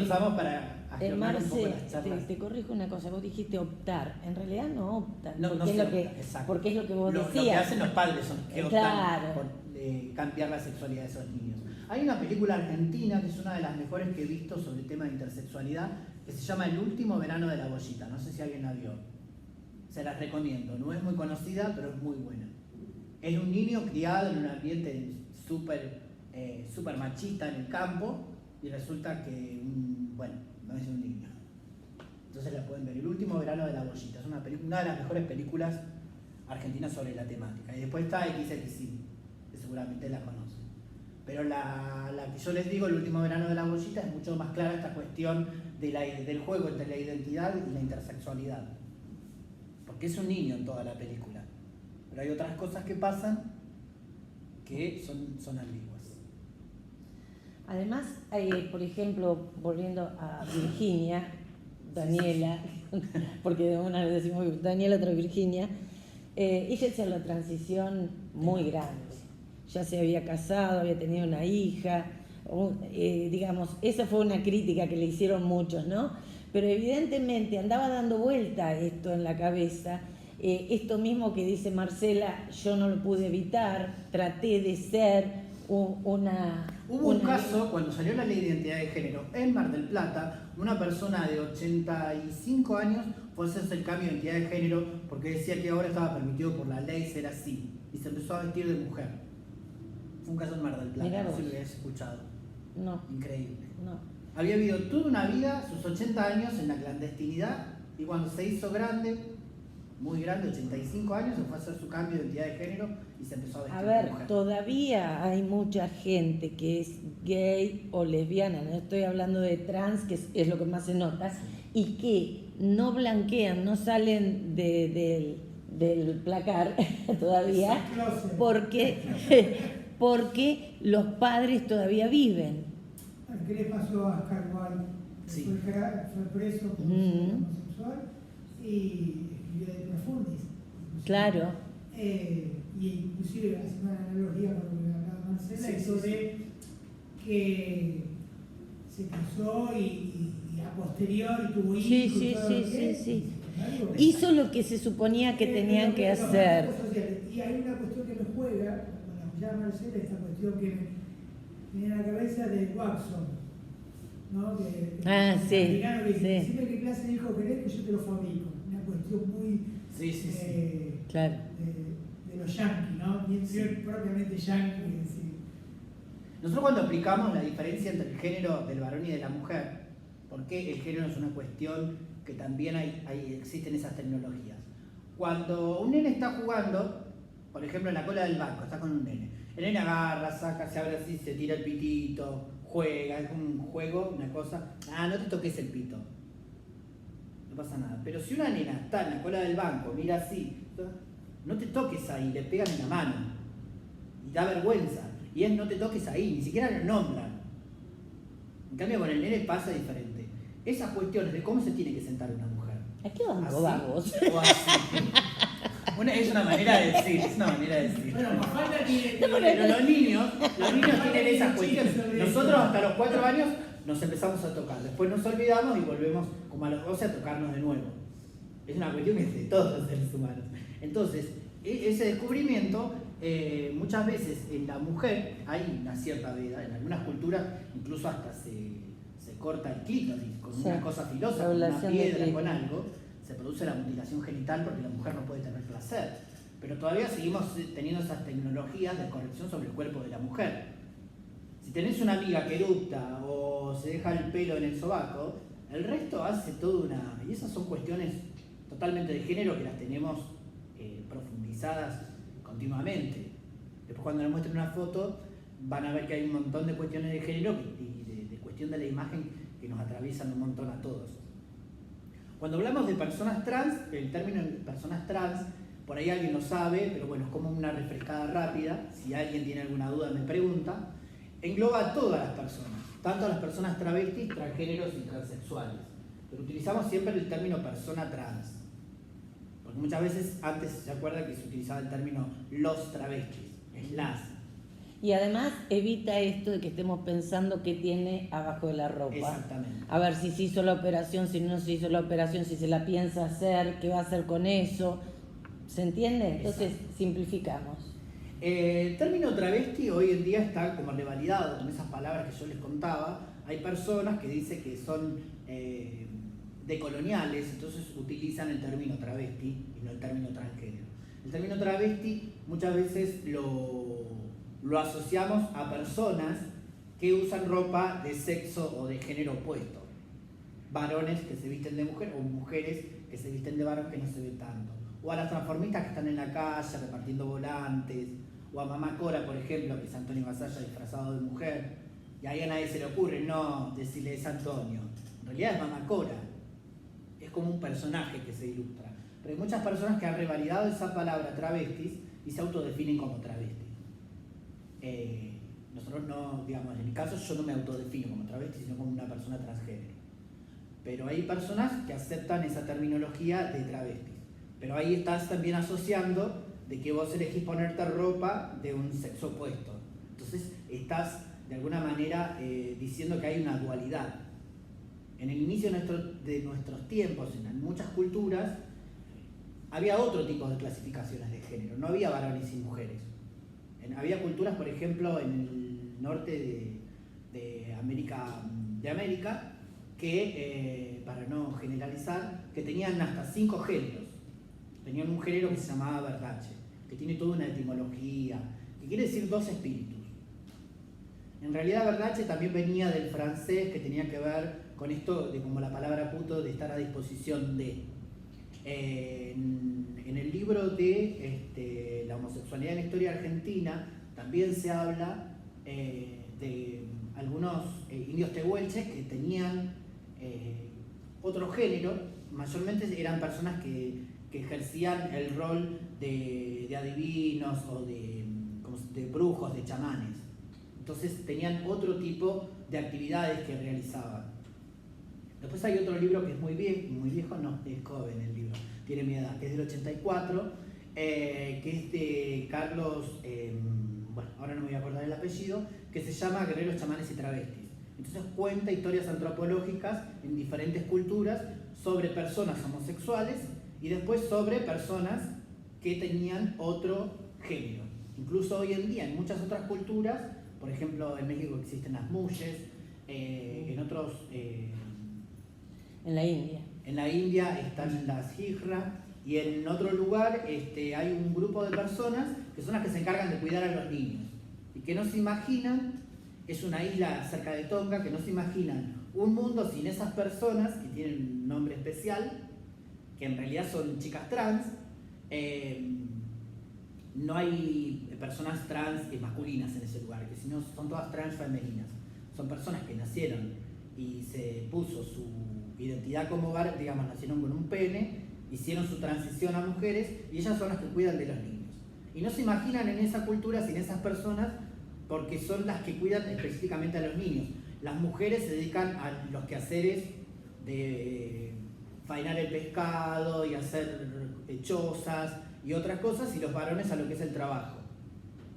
usamos para afirmar un poco Marce, las charlas. te corrijo una cosa, vos dijiste optar, en realidad no optan, No, porque, no es se lo que, opta, exacto. porque es lo que vos Lo que decías. hacen los padres son que optan Claro. por cambiar la sexualidad de esos niños. Hay una película argentina que es una de las mejores que he visto sobre el tema de intersexualidad, que se llama El último verano de la bollita. No sé si alguien la vio. Se las recomiendo. No es muy conocida, pero es muy buena. Es un niño criado en un ambiente súper machista en el campo y resulta que, bueno, no es un niño. Entonces la pueden ver. El último verano de la bollita. Es una de las mejores películas argentinas sobre la temática. Y después está XXI, que seguramente la conocen. Pero la que yo les digo, El último verano de la bollita, es mucho más clara esta cuestión del juego entre la identidad y la intersexualidad. Porque es un niño en toda la película. Pero hay otras cosas que pasan que son ambiguas. Además, por ejemplo, volviendo a Virginia, Daniela, porque de una le decimos Daniela, otra Virginia, ella hizo la transición muy grande. Ya se había casado, había tenido una hija, digamos, esa fue una crítica que le hicieron muchos, ¿no? Pero evidentemente andaba dando vuelta esto en la cabeza, esto mismo que dice Marcela, yo no lo pude evitar, traté de ser Hubo un caso, cuando salió la ley de identidad de género en Mar del Plata, una persona de 85 años fue a hacerse el cambio de identidad de género porque decía que ahora estaba permitido por la ley ser así y se empezó a vestir de mujer. Fue un caso en Mar del Plata, no sé si lo habías escuchado. No. Increíble. No. Había vivido toda una vida, sus 80 años en la clandestinidad, y cuando se hizo grande, muy grande, 85 años, se fue a hacer su cambio de identidad de género y se empezó a vestir A ver, de mujer. todavía hay mucha gente que es gay o lesbiana, no estoy hablando de trans, que es lo que más se nota, y que no blanquean, no salen del placar todavía, porque los padres todavía viven. ¿Qué le pasó a Oscar Wilde? Sí. Fue preso por ser homosexual y escribió de Profundis. Claro. Y inclusive hace una analogía con lo que hablaba Marcela, Sí, eso sí, de que se casó y a posteriori tuvo hijos. Sí. Hizo lo que se suponía que tenían que hacer. Y hay una cuestión que me juega, con la que llama Marcela, esta cuestión que me viene a la cabeza de Watson, ¿no? Sí. Americano que dice, decime qué clase de hijo querés que yo te lo fabrico. Una cuestión muy Claro. de los yanquis, ¿no? Propiamente yanqui. Nosotros cuando aplicamos la diferencia entre el género del varón y de la mujer, porque el género es una cuestión que también existen esas tecnologías. Cuando un nene está jugando, por ejemplo en la cola del banco, está con un nene, el nene agarra, saca, se abre así, se tira el pitito, juega, es como un juego, una cosa, no te toques el pito, no pasa nada. Pero si una nena está en la cola del banco, mira así, no te toques ahí, le pegan en la mano y da vergüenza. Y es no te toques ahí, ni siquiera lo nombran. En cambio con el nene pasa diferente. Esas cuestiones de cómo se tiene que sentar una mujer. ¿A qué vamos, vagos? O así. Es una manera de decir, Bueno, más falta que... Pero los niños tienen esas cuestiones. Nosotros hasta los 4 años nos empezamos a tocar. Después nos olvidamos y volvemos como a los 12 a tocarnos de nuevo. Es una cuestión que es de todos los seres humanos. Entonces, ese descubrimiento... muchas veces en la mujer hay una cierta veda, en algunas culturas incluso hasta se corta el clítoris con una cosa filosa, con una piedra, con algo, se produce la mutilación genital porque la mujer no puede tener placer. Pero todavía seguimos teniendo esas tecnologías de corrección sobre el cuerpo de la mujer. Si tenés una amiga que eructa o se deja el pelo en el sobaco, el resto hace toda una... Y esas son cuestiones totalmente de género que las tenemos profundizadas continuamente. Después cuando les muestren una foto van a ver que hay un montón de cuestiones de género y de cuestión de la imagen que nos atraviesan un montón a todos. Cuando hablamos de personas trans, el término de personas trans, por ahí alguien lo sabe, pero bueno, es como una refrescada rápida, si alguien tiene alguna duda me pregunta, engloba a todas las personas, tanto a las personas travestis, transgéneros y transexuales, pero utilizamos siempre el término persona trans. Muchas veces antes se acuerda que se utilizaba el término los travestis, es las. Y además evita esto de que estemos pensando qué tiene abajo de la ropa. Exactamente. A ver si se hizo la operación, si no se hizo la operación, si se la piensa hacer, qué va a hacer con eso. ¿Se entiende? Entonces simplificamos. El término travesti hoy en día está como revalidado con esas palabras que yo les contaba. Hay personas que dicen que son decoloniales, entonces utilizan el término travesti y no el término transgénero. El término travesti muchas veces lo asociamos a personas que usan ropa de sexo o de género opuesto. Varones que se visten de mujer o mujeres que se visten de varón que no se ve tanto. O a las transformistas que están en la calle repartiendo volantes. O a Mamá Cora, por ejemplo, que es Antonio Basalla disfrazado de mujer. Y ahí a nadie se le ocurre, no, decirle es Antonio. En realidad es Mamá Cora. Es como un personaje que se ilustra. Pero hay muchas personas que han revalidado esa palabra travestis y se autodefinen como travestis. Nosotros no, digamos, en mi caso yo no me autodefino como travesti, sino como una persona transgénero. Pero hay personas que aceptan esa terminología de travestis. Pero ahí estás también asociando de que vos elegís ponerte ropa de un sexo opuesto. Entonces estás de alguna manera diciendo que hay una dualidad. En el inicio de nuestros tiempos, en muchas culturas, había otro tipo de clasificaciones de género, no había varones y mujeres. Había culturas, por ejemplo, en el norte de América, que, para no generalizar, que tenían hasta 5 géneros. Tenían un género que se llamaba Verdace, que tiene toda una etimología, que quiere decir 2 espíritus. En realidad Verdace también venía del francés, que tenía que ver con esto de como la palabra puto, de estar a disposición de. En el libro de la homosexualidad en la historia argentina también se habla de algunos indios tehuelches que tenían otro género, mayormente eran personas que ejercían el rol de adivinos o de brujos, de chamanes. Entonces tenían otro tipo de actividades que realizaban. Después hay otro libro que es muy viejo, no, es joven el libro, tiene mi edad, que es del 84, que es de Carlos, bueno, ahora no me voy a acordar el apellido, que se llama Guerreros, Chamanes y Travestis. Entonces cuenta historias antropológicas en diferentes culturas sobre personas homosexuales y después sobre personas que tenían otro género. Incluso hoy en día en muchas otras culturas, por ejemplo en México existen las muyes, en otros... En la India. En la India están las hijra y en otro lugar hay un grupo de personas que son las que se encargan de cuidar a los niños y que no se imaginan, es una isla cerca de Tonga, que no se imaginan un mundo sin esas personas que tienen un nombre especial, que en realidad son chicas trans. No hay personas trans masculinas en ese lugar, que sino son todas trans femeninas. Son personas que nacieron y se puso su identidad como varón, digamos, nacieron con un pene, hicieron su transición a mujeres y ellas son las que cuidan de los niños. Y no se imaginan en esa cultura sin esas personas porque son las que cuidan específicamente a los niños. Las mujeres se dedican a los quehaceres de faenar el pescado y hacer chozas y otras cosas, y los varones a lo que es el trabajo.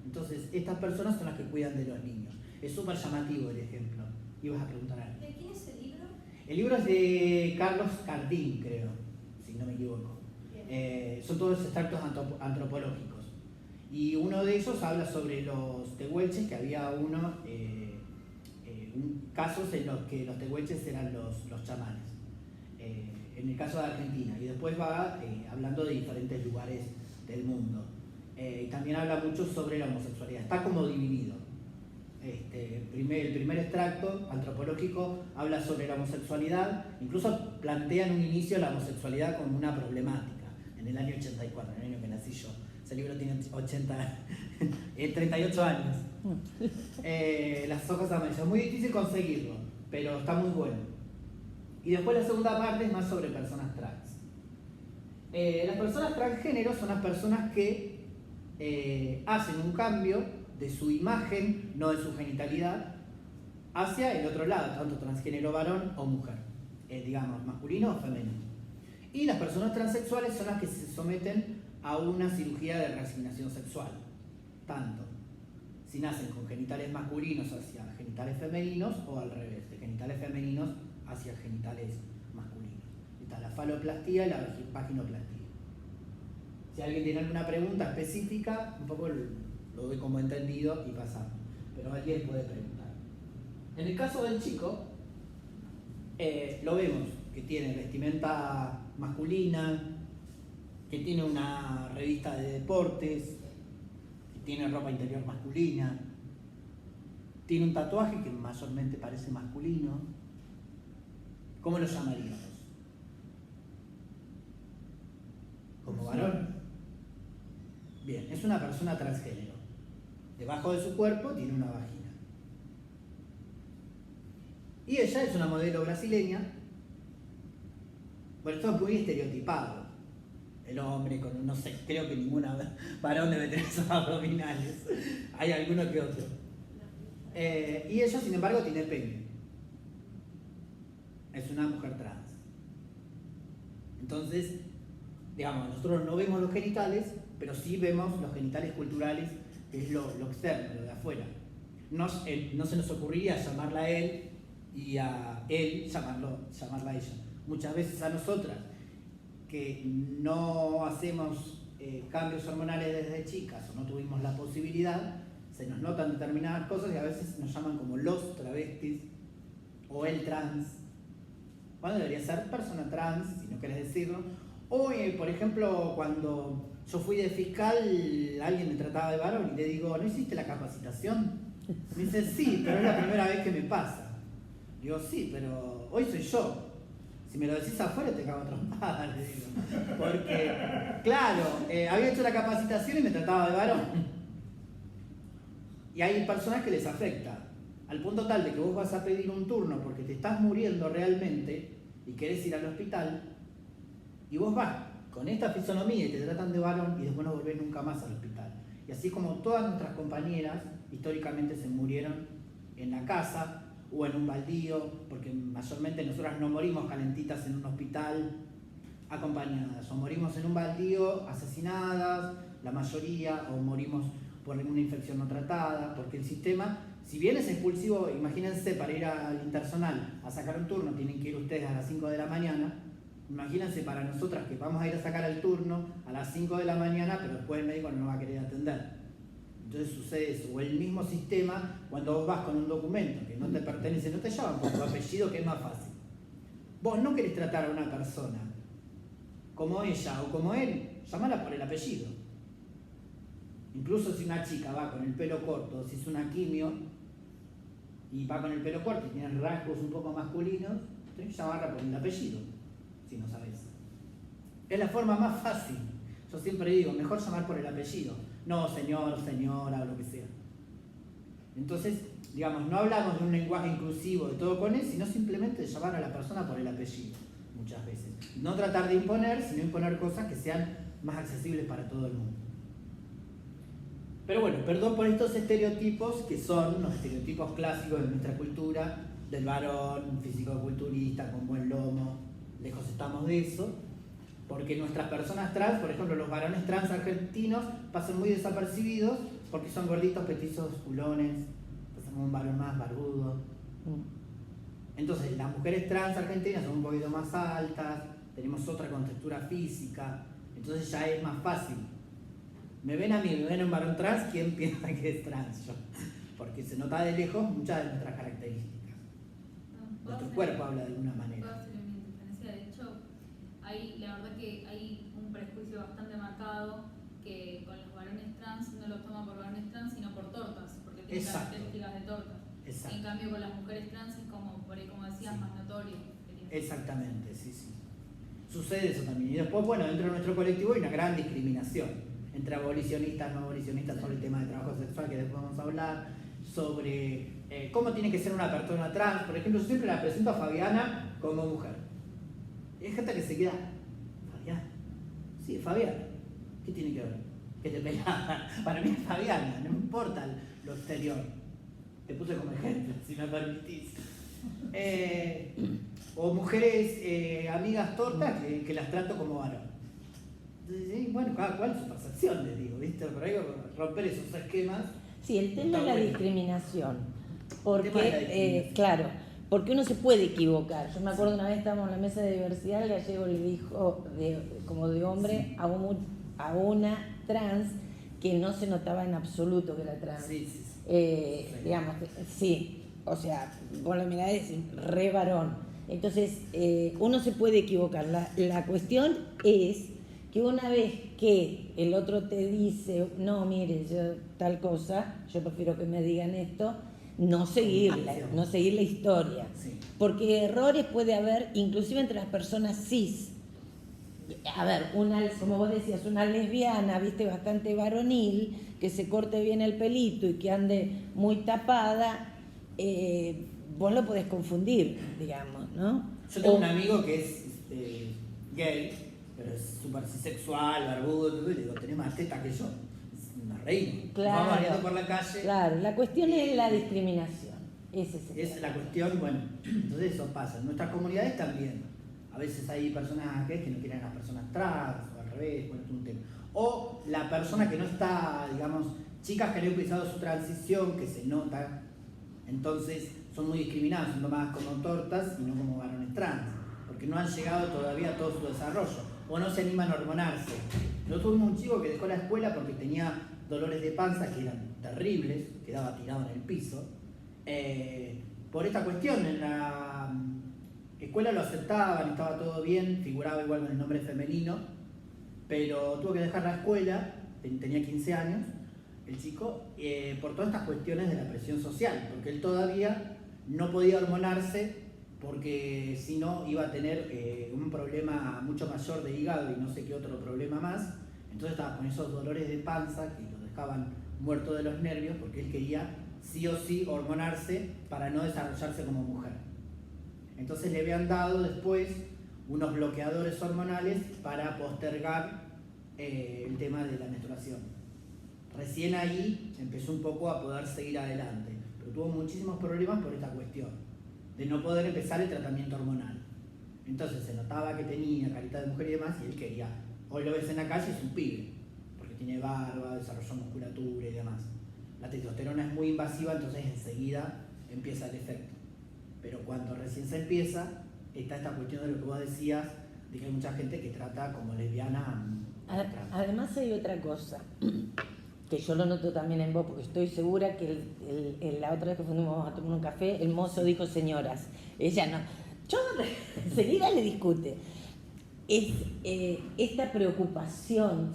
Entonces, estas personas son las que cuidan de los niños. Es súper llamativo el ejemplo. ¿Ibas a preguntar algo? ¿De quién es el libro? El libro es de Carlos Cardín, creo, si no me equivoco. Son todos extractos antropológicos. Y uno de ellos habla sobre los tehuelches, que había casos en los que los tehuelches eran los chamanes, en el caso de Argentina. Y después va hablando de diferentes lugares del mundo. Y también habla mucho sobre la homosexualidad. Está como dividido. El primer extracto antropológico habla sobre la homosexualidad, incluso plantea en un inicio la homosexualidad como una problemática, en el año 84, en el año que nací yo. Ese libro tiene 38 años. Las hojas amarillas, muy difícil conseguirlo, pero está muy bueno. Y después la segunda parte es más sobre personas trans. Las personas transgénero son las personas que hacen un cambio de su imagen, no de su genitalidad, hacia el otro lado, tanto transgénero varón o mujer, digamos, masculino o femenino. Y las personas transexuales son las que se someten a una cirugía de reasignación sexual, tanto si nacen con genitales masculinos hacia genitales femeninos o al revés, de genitales femeninos hacia genitales masculinos. Está la faloplastía y la vaginoplastía. Si alguien tiene alguna pregunta específica, un poco lo doy como entendido y pasamos. Pero alguien puede preguntar. En el caso del chico, lo vemos que tiene vestimenta masculina, que tiene una revista de deportes, que tiene ropa interior masculina, tiene un tatuaje que mayormente parece masculino. ¿Cómo lo llamaríamos? ¿Como varón? Bien, es una persona transgénero. Debajo de su cuerpo tiene una vagina. Y ella es una modelo brasileña. Bueno, esto es muy estereotipado. El hombre con, no sé, creo que ninguna varón debe tener esos abdominales. Hay alguno que otro. Y ella, sin embargo, tiene pene. Es una mujer trans. Entonces, digamos, nosotros no vemos los genitales, pero sí vemos los genitales culturales, que es lo externo, lo de afuera. No se nos ocurriría llamarla a él y a él llamarla a ella. Muchas veces a nosotras, que no hacemos cambios hormonales desde chicas o no tuvimos la posibilidad, se nos notan determinadas cosas y a veces nos llaman como los travestis o el trans. Bueno, debería ser persona trans, si no querés decirlo. O, por ejemplo, cuando yo fui de fiscal, alguien me trataba de varón y le digo, ¿no hiciste la capacitación? Me dice, sí, pero es la primera vez que me pasa. Digo, sí, pero hoy soy yo. Si me lo decís afuera te cago a trompadas, le digo. Porque, claro, había hecho la capacitación y me trataba de varón. Y hay personas que les afecta, al punto tal de que vos vas a pedir un turno porque te estás muriendo realmente y querés ir al hospital, y vos vas con esta fisonomía y te tratan de varón y después no volvés nunca más al hospital. Y así como todas nuestras compañeras históricamente se murieron en la casa o en un baldío, porque mayormente nosotras no morimos calentitas en un hospital acompañadas, o morimos en un baldío asesinadas, la mayoría, o morimos por alguna infección no tratada, porque el sistema, si bien es expulsivo, imagínense para ir al intersonal a sacar un turno, tienen que ir ustedes a las 5 de la mañana, imagínense para nosotras que vamos a ir a sacar el turno a las 5 de la mañana, pero después el médico no nos va a querer atender. Entonces sucede eso, o el mismo sistema cuando vos vas con un documento que no te pertenece, no te llaman por tu apellido, que es más fácil. Vos no querés tratar a una persona como ella o como él, llamala por el apellido. Incluso si una chica va con el pelo corto, si es una quimio y va con el pelo corto y tiene rasgos un poco masculinos, tenés que llamarla por el apellido, si no sabes. Es la forma más fácil. Yo siempre digo, mejor llamar por el apellido. No, señor, señora o lo que sea. Entonces, digamos, no hablamos de un lenguaje inclusivo de todo con él, sino simplemente de llamar a la persona por el apellido, muchas veces. No tratar de imponer, sino imponer cosas que sean más accesibles para todo el mundo. Pero bueno, perdón por estos estereotipos que son los estereotipos clásicos de nuestra cultura, del varón físico-culturista con buen lomo, lejos estamos de eso. Porque nuestras personas trans, por ejemplo, los varones trans argentinos pasan muy desapercibidos porque son gorditos, petizos, culones, pasan como un varón más barbudo. Entonces, las mujeres trans argentinas son un poquito más altas, tenemos otra contextura física, entonces ya es más fácil. Me ven a mí, me ven a un varón trans, ¿quién piensa que es trans? Yo. Porque se nota de lejos muchas de nuestras características. Nuestro cuerpo habla de alguna manera. La verdad que hay un prejuicio bastante marcado que con los varones trans no los toman por varones trans sino por tortas, porque tienen características de tortas. Exacto. En cambio con las mujeres trans es como, por ahí como decías, Sí. más notorio. Exactamente, sí, sí. Sucede eso también. Y después, bueno, dentro de nuestro colectivo hay una gran discriminación entre abolicionistas, no abolicionistas, sobre el tema de trabajo sexual, que después vamos a hablar, sobre cómo tiene que ser una persona trans. Por ejemplo, yo siempre la presento a Fabiana como mujer. Y hay gente que se queda, ¿Fabiana? Sí, Fabiana. ¿Qué tiene que ver? Que te pelaba. Para mí es Fabiana, no me importa lo exterior. Te puse como ejemplo, si me permitís. O mujeres amigas tortas que las trato como varón. Entonces, bueno, cada cual su percepción, les digo, ¿viste? Por ahí romper esos esquemas. Sí, el tema Está es la bueno. discriminación. El tema es la Porque, discriminación. claro, porque uno se puede equivocar. Yo me acuerdo una vez estábamos en la mesa de diversidad, el gallego le dijo, como de hombre, a una trans que no se notaba en absoluto que era trans. Sí, sí, sí. Digamos, sí, o sea, vos la mirás y decís, re varón. Entonces, uno se puede equivocar. La cuestión es que una vez que el otro te dice, no, mire, yo tal cosa, yo prefiero que me digan esto, no seguir la historia. Sí. Porque errores puede haber inclusive entre las personas cis. A ver, como vos decías, una lesbiana, viste, bastante varonil, que se corte bien el pelito y que ande muy tapada, vos lo podés confundir, digamos, ¿no? Yo tengo un amigo que es gay, pero es súper cisexual, barbudo, todo, y le digo, tenés más teta que yo. Nos reímos. Claro. Vamos andando por la calle. Claro, la cuestión es la discriminación. Ese es el Es la cuestión, bueno, entonces eso pasa. En nuestras comunidades también. A veces hay personas gays que no quieren a las personas trans, o al revés, bueno, es un tema. O la persona que no está, digamos, chicas que han empezado su transición, que se nota, entonces son muy discriminadas, son tomadas como tortas y no como varones trans, porque no han llegado todavía a todo su desarrollo, o no se animan a hormonarse. Nosotros tuvimos un chico que dejó la escuela porque tenía dolores de panza que eran terribles, quedaba tirado en el piso. Por esta cuestión, en la escuela lo aceptaban, estaba todo bien, figuraba igual con el nombre femenino, pero tuvo que dejar la escuela, tenía 15 años, el chico, por todas estas cuestiones de la presión social, porque él todavía no podía hormonarse, porque si no iba a tener un problema mucho mayor de hígado y no sé qué otro problema más, entonces estaba con esos dolores de panza que lo dejaban muerto de los nervios, porque él quería sí o sí hormonarse para no desarrollarse como mujer. Entonces le habían dado después unos bloqueadores hormonales para postergar el tema de la menstruación. Recién ahí empezó un poco a poder seguir adelante, pero tuvo muchísimos problemas por esta cuestión, de no poder empezar el tratamiento hormonal. Entonces se notaba que tenía carita de mujer y demás, y él quería, hoy lo ves en la calle, es un pibe, porque tiene barba, desarrolló musculatura y demás. La testosterona es muy invasiva, entonces enseguida empieza el efecto. Pero cuando recién se empieza, está esta cuestión de lo que vos decías, de que hay mucha gente que trata como lesbiana a trans. Además hay otra cosa, que yo lo noto también en vos, porque estoy segura que la otra vez que fuimos a tomar un café, el mozo dijo señoras. Ella no. Yo enseguida le discute. Es esta preocupación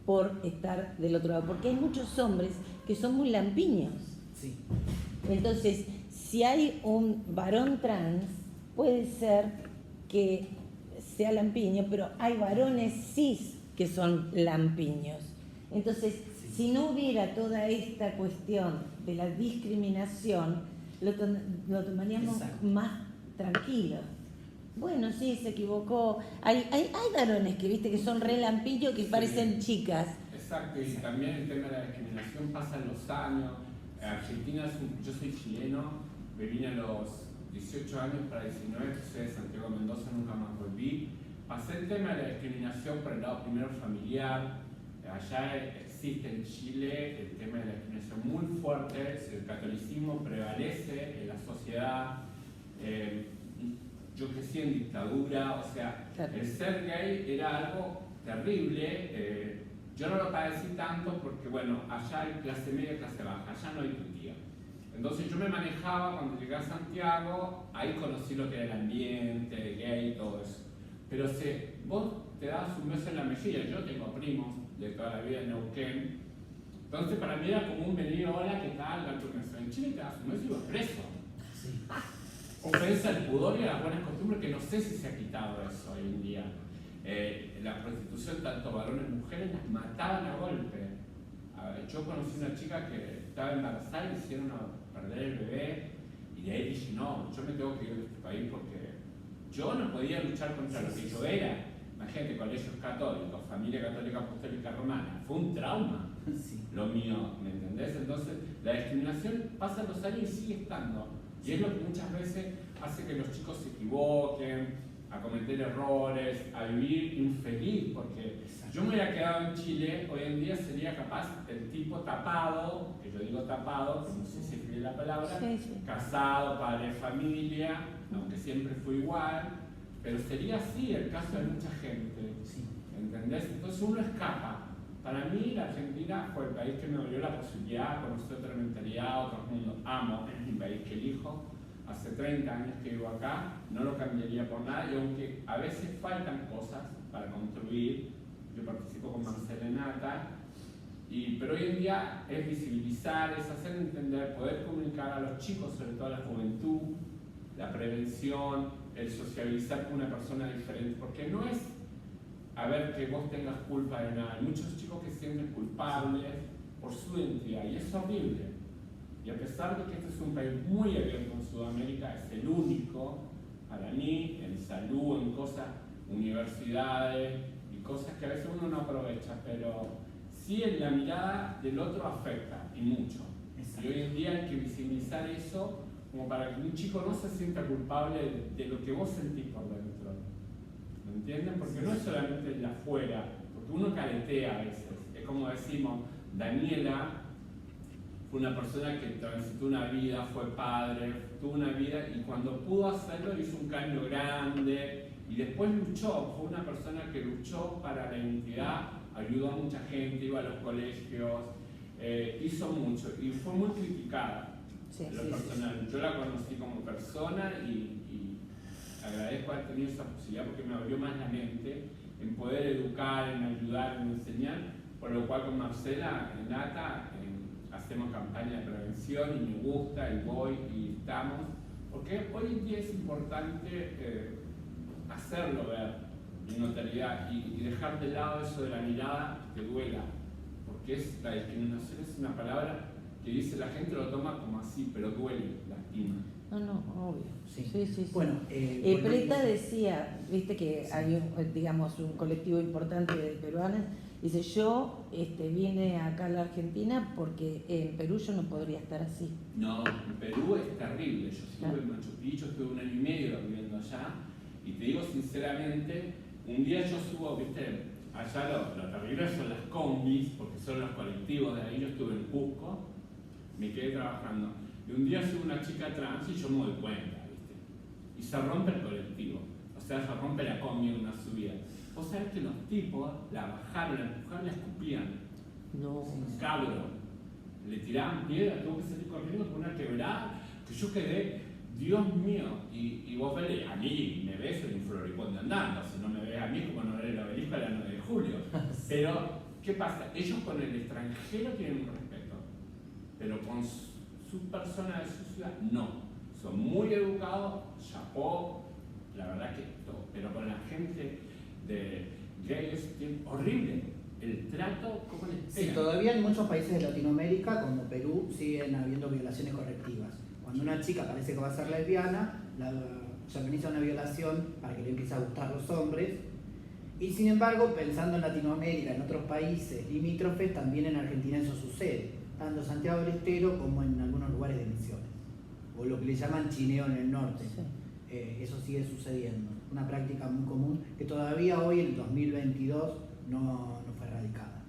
por estar del otro lado, porque hay muchos hombres que son muy lampiños. Sí. Entonces, si hay un varón trans, puede ser que sea lampiño, pero hay varones cis que son lampiños. Entonces, si no hubiera toda esta cuestión de la discriminación, lo tomaríamos más tranquilo. Bueno, sí, se equivocó. Hay varones que viste que son re lampiños que parecen chicas. Exacto, y también el tema de la discriminación pasa en los años. Argentina yo soy chileno, me vine a los 18 años para 19, soy de Santiago de Mendoza, nunca más volví. Pasé el tema de la discriminación por el lado primero familiar. Allá existe en Chile el tema de la discriminación muy fuerte, el catolicismo prevalece en la sociedad. Yo crecí en dictadura, o sea, el ser gay era algo terrible. Yo no lo padecí tanto porque, bueno, allá hay clase media y clase baja, allá no hay tutía. Entonces yo me manejaba cuando llegué a Santiago, ahí conocí lo que era el ambiente, gay y todo eso. Pero vos te dabas un beso en la mejilla, yo tengo primos de toda la vida en Neuquén, entonces para mí era como un venir, hola, ¿qué tal? En Chile te das un beso y ibas preso. Sí. Ofensa al pudor y a las buenas costumbres, que no sé si se ha quitado eso hoy en día. La prostitución, tanto varones como mujeres, las mataban a golpe. Yo conocí una chica que estaba embarazada y le hicieron perder el bebé, y de ahí dije, no, yo me tengo que ir de este país porque yo no podía luchar contra lo que yo era. Imagínate, colegios católicos, familia católica apostólica romana, fue un trauma lo mío, ¿me entendés? Entonces, la discriminación pasa los años y sigue estando. Y es lo que muchas veces hace que los chicos se equivoquen, a cometer errores, a vivir infeliz, porque si yo me hubiera quedado en Chile, hoy en día sería capaz el tipo tapado, que yo digo tapado, que no sé si escribe la palabra, casado, padre de familia, aunque siempre fue igual, pero sería así el caso de mucha gente, ¿entendés? Entonces uno escapa. Para mí la Argentina fue el país que me dio la posibilidad de conocer otra mentalidad, otro mundo. Amo, es mi país que elijo. Hace 30 años que vivo acá, no lo cambiaría por nada, y aunque a veces faltan cosas para construir, yo participo con Marcela Nata, pero hoy en día es visibilizar, es hacer entender, poder comunicar a los chicos, sobre todo a la juventud, la prevención, el sociabilizar con una persona diferente, porque no es a ver que vos tengas culpa de nada. Hay muchos chicos que se sienten culpables por su identidad, y es horrible. Y a pesar de que este es un país muy abierto en Sudamérica, es el único, para mí, en salud, en cosas, universidades y cosas que a veces uno no aprovecha, pero sí en la mirada del otro afecta, y mucho. Y hoy en día hay que visibilizar eso como para que un chico no se sienta culpable de lo que vos sentís por dentro. ¿Me entienden? Porque no es solamente el de afuera, porque uno caretea a veces. Es como decimos, Daniela fue una persona que transitó una vida, fue padre, tuvo una vida, y cuando pudo hacerlo hizo un cambio grande, y después luchó, fue una persona que luchó para la identidad, ayudó a mucha gente, iba a los colegios, hizo mucho, y fue muy criticada en lo personal. Yo la conocí como persona y agradezco haber tenido esa posibilidad porque me abrió más la mente en poder educar, en ayudar, en enseñar, por lo cual con Marcela en Nata hacemos campaña de prevención y me gusta y voy y estamos, porque hoy en día es importante hacerlo ver en notoriedad y dejar de lado eso de la mirada que duela, porque la discriminación es una palabra que dice la gente lo toma como así, pero duele, lastima. No, obvio. Sí. Sí. Bueno, Preta decía, viste que hay un colectivo importante de peruanas, dice, yo vine acá a la Argentina porque en Perú yo no podría estar así. No, en Perú es terrible. Yo estuve en Machu Picchu, estuve 1 año y medio viviendo allá, y te digo sinceramente, un día yo subo, viste, allá lo terrible son las combis, porque son los colectivos de ahí. Yo estuve en Cusco, me quedé trabajando, y un día sube una chica trans y yo me doy cuenta, viste, y se rompe el colectivo, o sea, se rompe la combi en una subida. Vos sabés que los tipos la bajaron, la empujaron, la escupían. No. Cabrón. Le tiraban piedras, tuvo que salir corriendo con una quebrada, que yo quedé, Dios mío. Y vos ves, a mí me ves en Floripondio andando, si no me ves a mí como no ver el obelisco a la 9 de julio. Pero, ¿qué pasa? Ellos con el extranjero tienen un respeto, pero con su persona de su ciudad, no. Son muy educados, chapó, la verdad que todo, pero con la gente de gays es horrible el trato, cómo les pegan. Sí, todavía en muchos países de Latinoamérica, como Perú, siguen habiendo violaciones correctivas. Cuando una chica parece que va a ser lesbiana, se organiza una violación para que le empiece a gustar los hombres. Y sin embargo, pensando en Latinoamérica, en otros países limítrofes, también en Argentina eso sucede, tanto en Santiago del Estero como en algunos lugares de Misiones, o lo que le llaman chineo en el norte. Sí. Eso sigue sucediendo, una práctica muy común que todavía hoy en el 2022 no fue erradicada.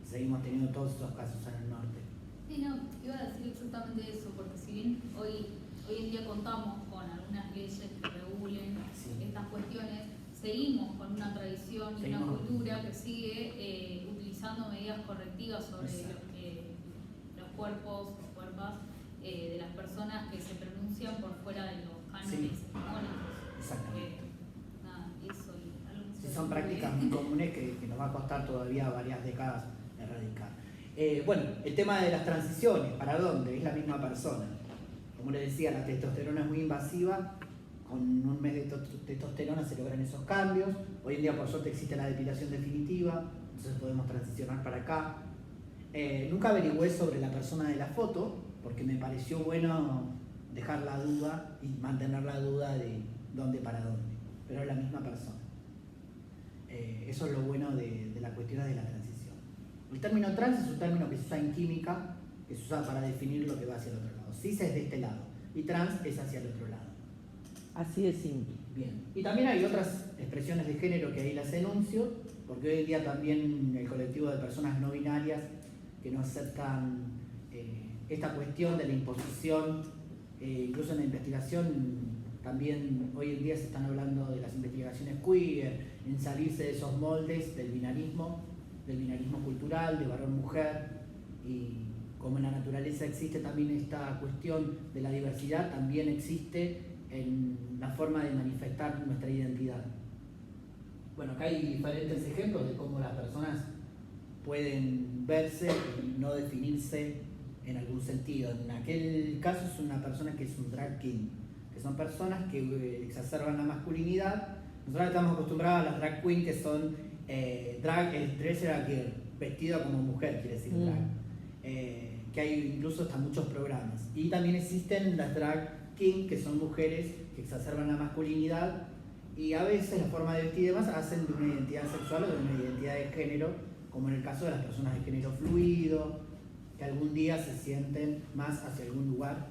Seguimos teniendo todos esos casos en el norte. Sí, no, iba a decir exactamente eso, porque si bien hoy en día contamos con algunas leyes que regulen estas cuestiones, seguimos con una tradición y una cultura que sigue utilizando medidas correctivas sobre los cuerpos o cuerpas de las personas que se pronuncian por fuera de los cánones hegemónicos. Exactamente. Eso y algo Sí, son prácticas muy comunes que nos va a costar todavía varias décadas erradicar. Bueno, el tema de las transiciones, ¿para dónde? Es la misma persona. Como les decía, la testosterona es muy invasiva, con un mes de testosterona se logran esos cambios. Hoy en día, por suerte, existe la depilación definitiva, entonces podemos transicionar para acá. Nunca averigüé sobre la persona de la foto, porque me pareció bueno dejar la duda y mantener la duda de dónde para dónde, pero es la misma persona. Eso es lo bueno de las cuestiones de la transición. El término trans es un término que se usa en química, que se usa para definir lo que va hacia el otro lado. Cis es de este lado y trans es hacia el otro lado. Así de simple. Bien. Y también hay otras expresiones de género que ahí las enuncio, porque hoy en día también el colectivo de personas no binarias que no aceptan esta cuestión de la imposición, incluso en la investigación, también hoy en día se están hablando de las investigaciones queer, en salirse de esos moldes del binarismo cultural, de varón-mujer, y como en la naturaleza existe también esta cuestión de la diversidad, también existe en la forma de manifestar nuestra identidad. Bueno, acá hay diferentes ejemplos de cómo las personas pueden verse y no definirse en algún sentido. En aquel caso es una persona que es un drag king, que son personas que exacerban la masculinidad. Nosotros estamos acostumbrados a las drag queens que son dresser a girl, vestida como mujer, quiere decir drag. Que hay incluso hasta muchos programas. Y también existen las drag king, que son mujeres que exacerban la masculinidad y a veces la forma de vestir y demás hacen de una identidad sexual o de una identidad de género, como en el caso de las personas de género fluido, que algún día se sienten más hacia algún lugar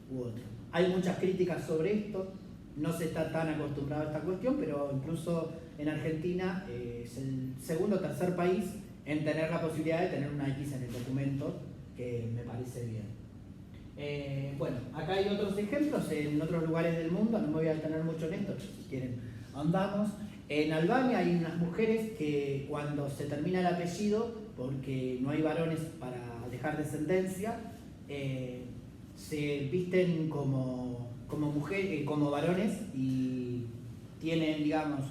u otro. Hay muchas críticas sobre esto, no se está tan acostumbrado a esta cuestión, pero incluso en Argentina es el segundo o tercer país en tener la posibilidad de tener una X en el documento, que me parece bien. Bueno, acá hay otros ejemplos en otros lugares del mundo, no me voy a detener mucho en esto, si quieren andamos. En Albania hay unas mujeres que cuando se termina el apellido, porque no hay varones para dejar descendencia, se visten como varones y tienen, digamos,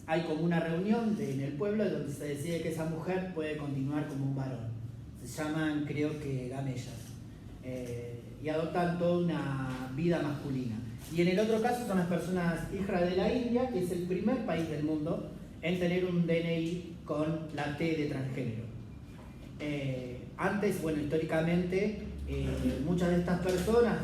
hay como una reunión en el pueblo donde se decide que esa mujer puede continuar como un varón. Se llaman, creo que, gamellas. Y adoptan toda una vida masculina. Y en el otro caso son las personas hijas de la India, que es el primer país del mundo en tener un DNI con la T de transgénero. Antes, bueno, históricamente, muchas de estas personas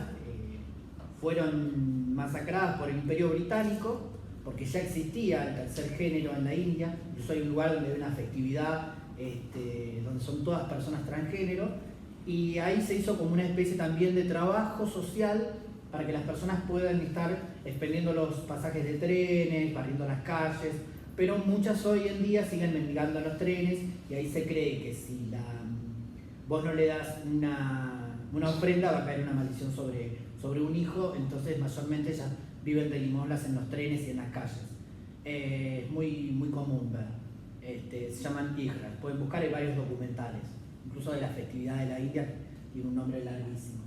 fueron masacradas por el Imperio Británico, porque ya existía el tercer género en la India. Incluso hay un lugar donde hay una festividad donde son todas personas transgénero, y ahí se hizo como una especie también de trabajo social para que las personas puedan estar expendiendo los pasajes de trenes, barriendo las calles, pero muchas hoy en día siguen mendigando a los trenes, y ahí se cree que si vos no le das una ofrenda va a caer una maldición sobre un hijo, entonces mayormente ya viven de limosnas en los trenes y en las calles. Es muy, muy común ver. Se llaman hijras, pueden buscar, hay varios documentales, incluso de la festividad de la India, tiene un nombre larguísimo.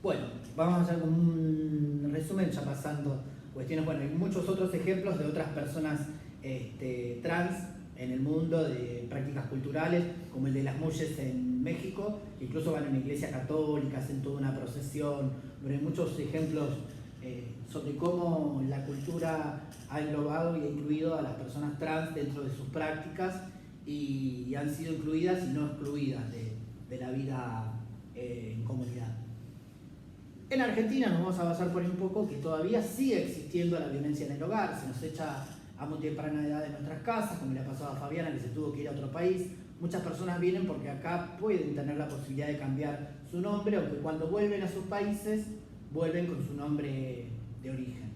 Bueno, vamos a hacer un resumen ya pasando cuestiones. Bueno, hay muchos otros ejemplos de otras personas trans en el mundo, de prácticas culturales, como el de las Muyes en México, que incluso van a una iglesia católica, hacen toda una procesión. Pero hay muchos ejemplos sobre cómo la cultura ha englobado y ha incluido a las personas trans dentro de sus prácticas y han sido incluidas y no excluidas de la vida en comunidad. En Argentina nos vamos a basar por ahí un poco que todavía sigue existiendo la violencia en el hogar, se nos echa a muy temprana edad de nuestras casas, como le ha pasado a Fabiana, que se tuvo que ir a otro país. Muchas personas vienen porque acá pueden tener la posibilidad de cambiar su nombre, aunque cuando vuelven a sus países vuelven con su nombre de origen.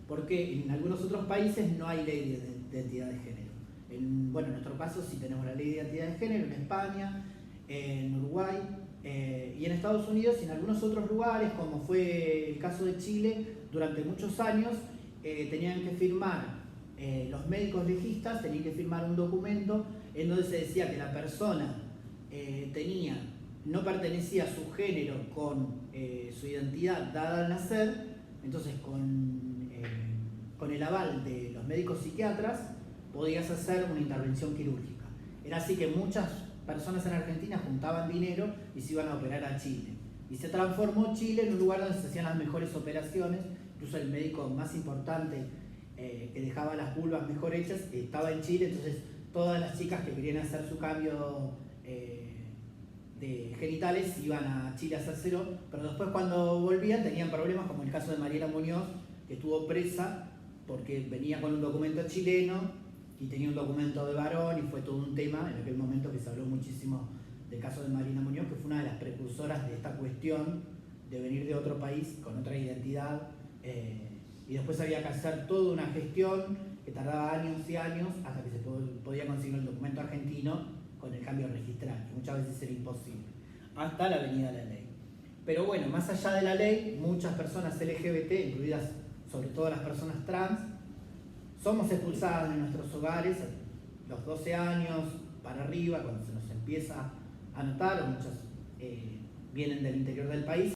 Porque en algunos otros países no hay ley de identidad de género. En nuestro caso sí tenemos la ley de identidad de género en España, en Uruguay y en Estados Unidos, y en algunos otros lugares, como fue el caso de Chile, durante muchos años tenían que firmar, los médicos legistas tenían que firmar un documento en donde se decía que la persona no pertenecía a su género con su identidad dada al nacer. Entonces con el aval de los médicos psiquiatras podías hacer una intervención quirúrgica. Era así que muchas personas en Argentina juntaban dinero y se iban a operar a Chile. Y se transformó Chile en un lugar donde se hacían las mejores operaciones. Incluso el médico más importante que dejaba las vulvas mejor hechas estaba en Chile. Entonces todas las chicas que querían hacer su cambio de genitales iban a Chile a hacérselo, pero después cuando volvían tenían problemas, como el caso de Mariela Muñoz, que estuvo presa porque venía con un documento chileno y tenía un documento de varón, y fue todo un tema en aquel momento que se habló muchísimo del caso de Mariela Muñoz, que fue una de las precursoras de esta cuestión de venir de otro país con otra identidad Y después había que hacer toda una gestión que tardaba años y años hasta que se podía conseguir el documento argentino con el cambio registral, que muchas veces era imposible, hasta la venida de la ley. Pero bueno, más allá de la ley, muchas personas LGBT, incluidas sobre todo las personas trans, somos expulsadas de nuestros hogares a los 12 años para arriba, cuando se nos empieza a notar, o muchas vienen del interior del país.